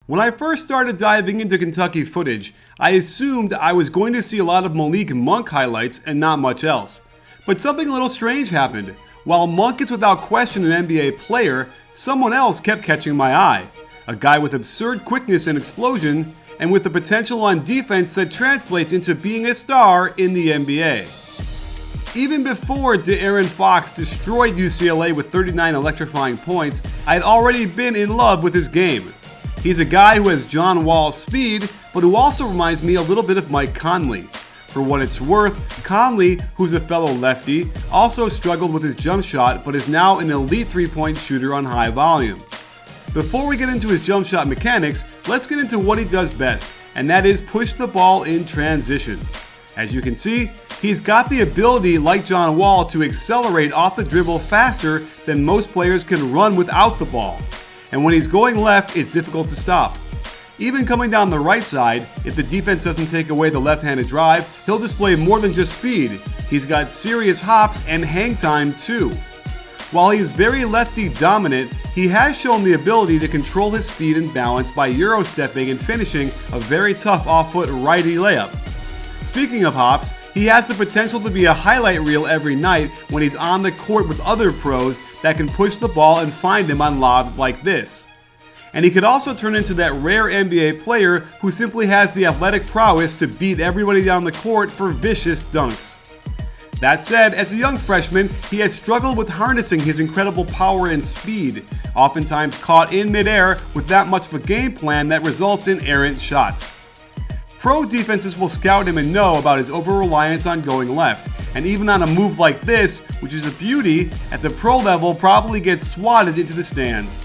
When I first started diving into Kentucky footage, I assumed I was going to see a lot of Malik Monk highlights and not much else. But something a little strange happened. While Monk is without question an NBA player, someone else kept catching my eye. A guy with absurd quickness and explosion, and with the potential on defense that translates into being a star in the NBA. Even before De'Aaron Fox destroyed UCLA with 39 electrifying points, I had already been in love with his game. He's a guy who has John Wall speed, but who also reminds me a little bit of Mike Conley. For what it's worth, Conley, who's a fellow lefty, also struggled with his jump shot, but is now an elite three-point shooter on high volume. Before we get into his jump shot mechanics, let's get into what he does best, and that is push the ball in transition. As you can see, he's got the ability, like John Wall, to accelerate off the dribble faster than most players can run without the ball. And when he's going left, it's difficult to stop. Even coming down the right side, if the defense doesn't take away the left-handed drive, he'll display more than just speed. He's got serious hops and hang time too. While he is very lefty dominant, he has shown the ability to control his speed and balance by euro-stepping and finishing a very tough off-foot righty layup. Speaking of hops, he has the potential to be a highlight reel every night when he's on the court with other pros that can push the ball and find him on lobs like this. And he could also turn into that rare NBA player who simply has the athletic prowess to beat everybody down the court for vicious dunks. That said, as a young freshman, he has struggled with harnessing his incredible power and speed, oftentimes caught in midair with that much of a game plan that results in errant shots. Pro defenses will scout him and know about his over-reliance on going left, and even on a move like this, which is a beauty, at the pro level probably gets swatted into the stands.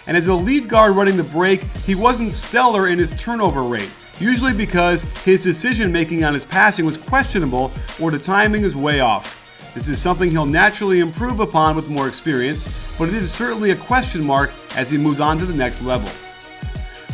And as a lead guard running the break, he wasn't stellar in his turnover rate, usually because his decision-making on his passing was questionable or the timing is way off. This is something he'll naturally improve upon with more experience, but it is certainly a question mark as he moves on to the next level.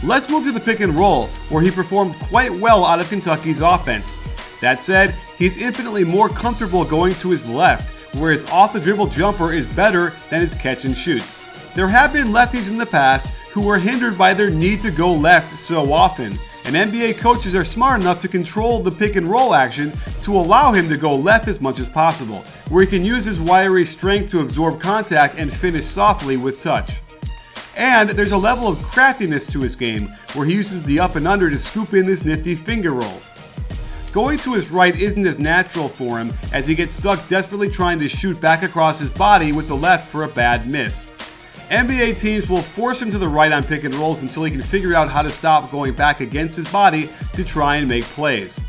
Let's move to the pick and roll, where he performed quite well out of Kentucky's offense. That said, he's infinitely more comfortable going to his left, where his off-the-dribble jumper is better than his catch and shoots. There have been lefties in the past who were hindered by their need to go left so often, and NBA coaches are smart enough to control the pick and roll action to allow him to go left as much as possible, where he can use his wiry strength to absorb contact and finish softly with touch. And there's a level of craftiness to his game, where he uses the up and under to scoop in this nifty finger roll. Going to his right isn't as natural for him, as he gets stuck desperately trying to shoot back across his body with the left for a bad miss. NBA teams will force him to the right on pick and rolls until he can figure out how to stop going back against his body to try and make plays.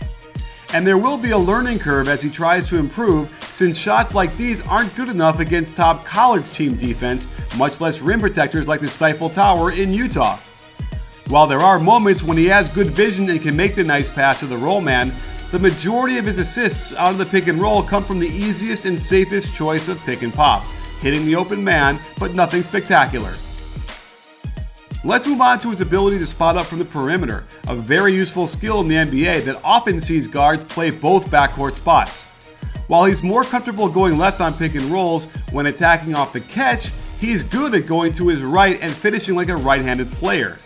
And there will be a learning curve as he tries to improve, since shots like these aren't good enough against top college team defense, much less rim protectors like the Stifle Tower in Utah. While there are moments when he has good vision and can make the nice pass to the roll man, the majority of his assists out of the pick and roll come from the easiest and safest choice of pick and pop, hitting the open man, but nothing spectacular. Let's move on to his ability to spot up from the perimeter, a very useful skill in the NBA that often sees guards play both backcourt spots. While he's more comfortable going left on pick and rolls when attacking off the catch, he's good at going to his right and finishing like a right-handed player.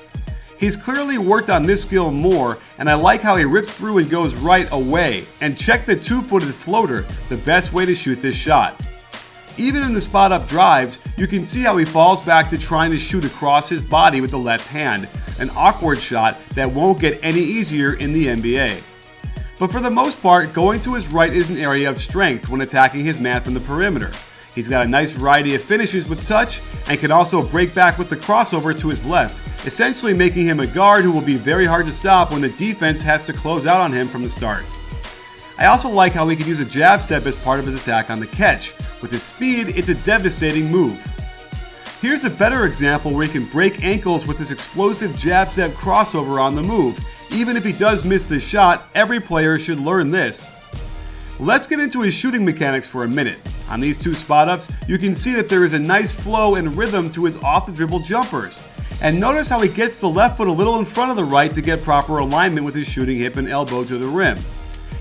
He's clearly worked on this skill more, and I like how he rips through and goes right away. And check the two-footed floater, the best way to shoot this shot. Even in the spot-up drives, you can see how he falls back to trying to shoot across his body with the left hand, an awkward shot that won't get any easier in the NBA. But for the most part, going to his right is an area of strength when attacking his man from the perimeter. He's got a nice variety of finishes with touch and can also break back with the crossover to his left, essentially making him a guard who will be very hard to stop when the defense has to close out on him from the start. I also like how he can use a jab step as part of his attack on the catch. With his speed, it's a devastating move. Here's a better example where he can break ankles with this explosive jab step crossover on the move. Even if he does miss the shot, every player should learn this. Let's get into his shooting mechanics for a minute. On these two spot-ups, you can see that there is a nice flow and rhythm to his off-the-dribble jumpers. And notice how he gets the left foot a little in front of the right to get proper alignment with his shooting hip and elbow to the rim.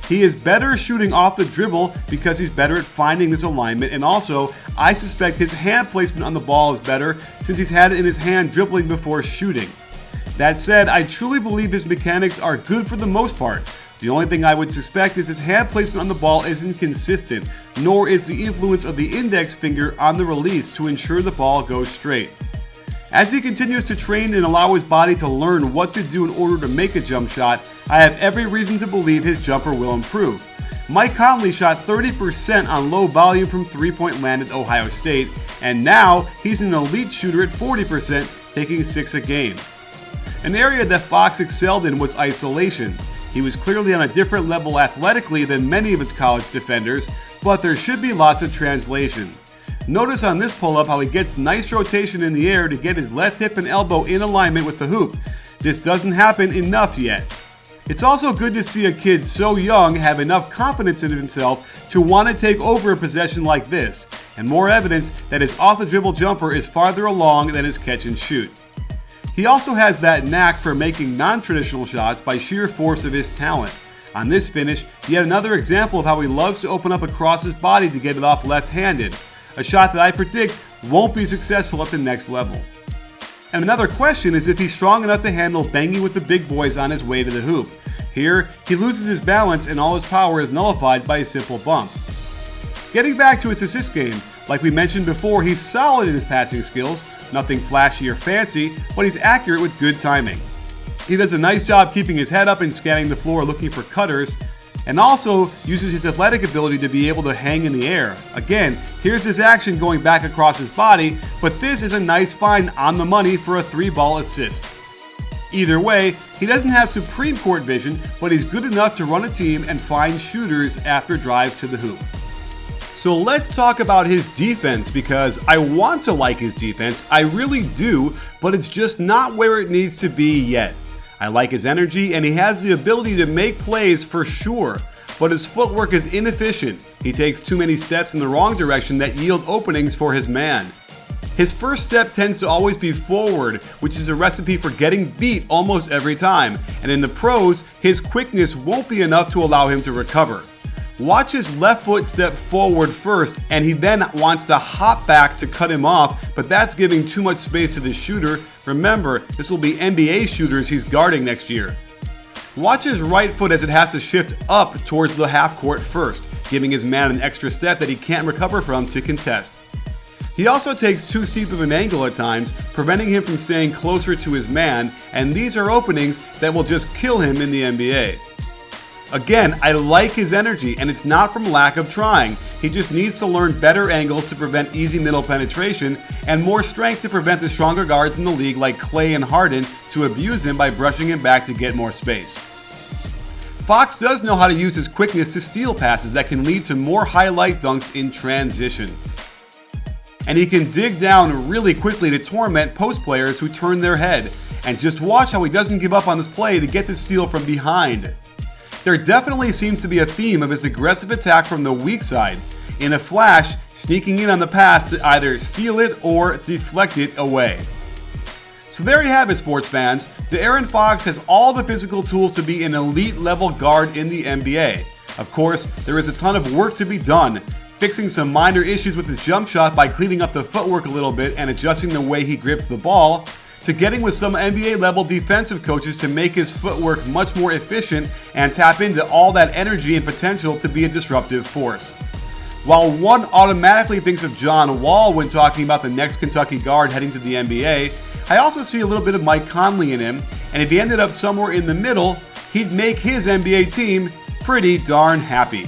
He is better shooting off the dribble because he's better at finding this alignment, and also, I suspect his hand placement on the ball is better since he's had it in his hand dribbling before shooting. That said, I truly believe his mechanics are good for the most part. The only thing I would suspect is his hand placement on the ball isn't consistent, nor is the influence of the index finger on the release to ensure the ball goes straight. As he continues to train and allow his body to learn what to do in order to make a jump shot, I have every reason to believe his jumper will improve. Mike Conley shot 30% on low volume from three-point land at Ohio State, and now he's an elite shooter at 40%, taking 6 a game. An area that Fox excelled in was isolation. He was clearly on a different level athletically than many of his college defenders, but there should be lots of translation. Notice on this pull-up how he gets nice rotation in the air to get his left hip and elbow in alignment with the hoop. This doesn't happen enough yet. It's also good to see a kid so young have enough confidence in himself to want to take over a possession like this, and more evidence that his off-the-dribble jumper is farther along than his catch and shoot. He also has that knack for making non-traditional shots by sheer force of his talent. On this finish, yet another example of how he loves to open up across his body to get it off left-handed, a shot that I predict won't be successful at the next level. And another question is if he's strong enough to handle banging with the big boys on his way to the hoop. Here, he loses his balance and all his power is nullified by a simple bump. Getting back to his assist game, like we mentioned before, he's solid in his passing skills, nothing flashy or fancy, but he's accurate with good timing. He does a nice job keeping his head up and scanning the floor looking for cutters, and also uses his athletic ability to be able to hang in the air. Again, here's his action going back across his body, but this is a nice find on the money for a 3-ball assist. Either way, he doesn't have supreme court vision, but he's good enough to run a team and find shooters after drives to the hoop. So let's talk about his defense, because I want to like his defense, I really do, but it's just not where it needs to be yet. I like his energy, and he has the ability to make plays for sure, but his footwork is inefficient. He takes too many steps in the wrong direction that yield openings for his man. His first step tends to always be forward, which is a recipe for getting beat almost every time, and in the pros, his quickness won't be enough to allow him to recover. Watch his left foot step forward first, and he then wants to hop back to cut him off, but that's giving too much space to the shooter. Remember, this will be NBA shooters he's guarding next year. Watch his right foot as it has to shift up towards the half court first, giving his man an extra step that he can't recover from to contest. He also takes too steep of an angle at times, preventing him from staying closer to his man, and these are openings that will just kill him in the NBA. Again, I like his energy, and it's not from lack of trying. He just needs to learn better angles to prevent easy middle penetration, and more strength to prevent the stronger guards in the league like Clay and Harden to abuse him by brushing him back to get more space. Fox does know how to use his quickness to steal passes that can lead to more highlight dunks in transition. And he can dig down really quickly to torment post players who turn their head. And just watch how he doesn't give up on this play to get the steal from behind. There definitely seems to be a theme of his aggressive attack from the weak side, in a flash, sneaking in on the pass to either steal it or deflect it away. So there you have it, sports fans. De'Aaron Fox has all the physical tools to be an elite level guard in the NBA. Of course, there is a ton of work to be done, fixing some minor issues with his jump shot by cleaning up the footwork a little bit and adjusting the way he grips the ball, to getting with some NBA level defensive coaches to make his footwork much more efficient and tap into all that energy and potential to be a disruptive force. While one automatically thinks of John Wall when talking about the next Kentucky guard heading to the NBA, I also see a little bit of Mike Conley in him, and if he ended up somewhere in the middle, he'd make his NBA team pretty darn happy.